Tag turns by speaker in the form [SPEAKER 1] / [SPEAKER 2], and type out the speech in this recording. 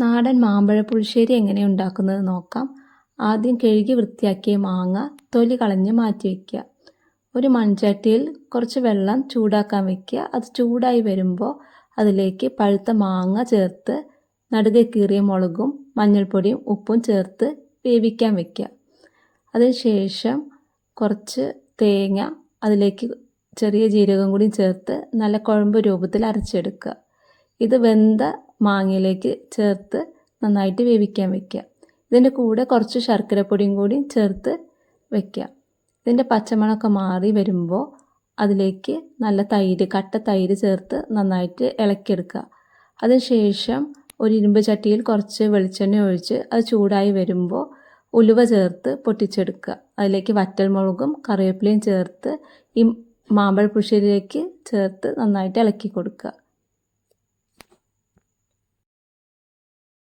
[SPEAKER 1] നാടൻ മാമ്പഴ പുളിശ്ശേരി എങ്ങനെ ഉണ്ടാക്കുന്നത് നോക്കാം. ആദ്യം കഴുകി വൃത്തിയാക്കിയ മാങ്ങ തൊലി കളഞ്ഞ് മാറ്റി വയ്ക്കുക. ഒരു മൺചട്ടിയിൽ കുറച്ച് വെള്ളം ചൂടാക്കാൻ വയ്ക്കുക. അത് ചൂടായി വരുമ്പോൾ അതിലേക്ക് പഴുത്ത മാങ്ങ ചേർത്ത് നടുകെ കീറിയ മുളകും മഞ്ഞൾപ്പൊടിയും ഉപ്പും ചേർത്ത് വേവിക്കാൻ വയ്ക്കുക. അതിനുശേഷം കുറച്ച് തേങ്ങ അതിലേക്ക് ചെറിയ ജീരകം കൂടി ചേർത്ത് നല്ല കുഴമ്പ് രൂപത്തിൽ അരച്ചെടുക്കുക. ഇത് വെന്ത മാങ്ങയിലേക്ക് ചേർത്ത് നന്നായിട്ട് വേവിക്കാൻ വയ്ക്കുക. ഇതിൻ്റെ കൂടെ കുറച്ച് ശർക്കരപ്പൊടിയും കൂടി ചേർത്ത് വയ്ക്കുക. ഇതിൻ്റെ പച്ചമണമൊക്കെ മാറി വരുമ്പോൾ അതിലേക്ക് നല്ല തൈര്, കട്ട തൈര് ചേർത്ത് നന്നായിട്ട് ഇളക്കിയെടുക്കുക. അതിനുശേഷം ഒരു ഇരുമ്പ് ചട്ടിയിൽ കുറച്ച് വെളിച്ചെണ്ണ ഒഴിച്ച് അത് ചൂടായി വരുമ്പോൾ ഉലുവ ചേർത്ത് പൊട്ടിച്ചെടുക്കുക. അതിലേക്ക് വറ്റൽമുളകും കറിവേപ്പിലയും ചേർത്ത് ഈ മാമ്പഴ പുളിശ്ശേരിയിലേക്ക് ചേർത്ത് നന്നായിട്ട് ഇളക്കി കൊടുക്കുക.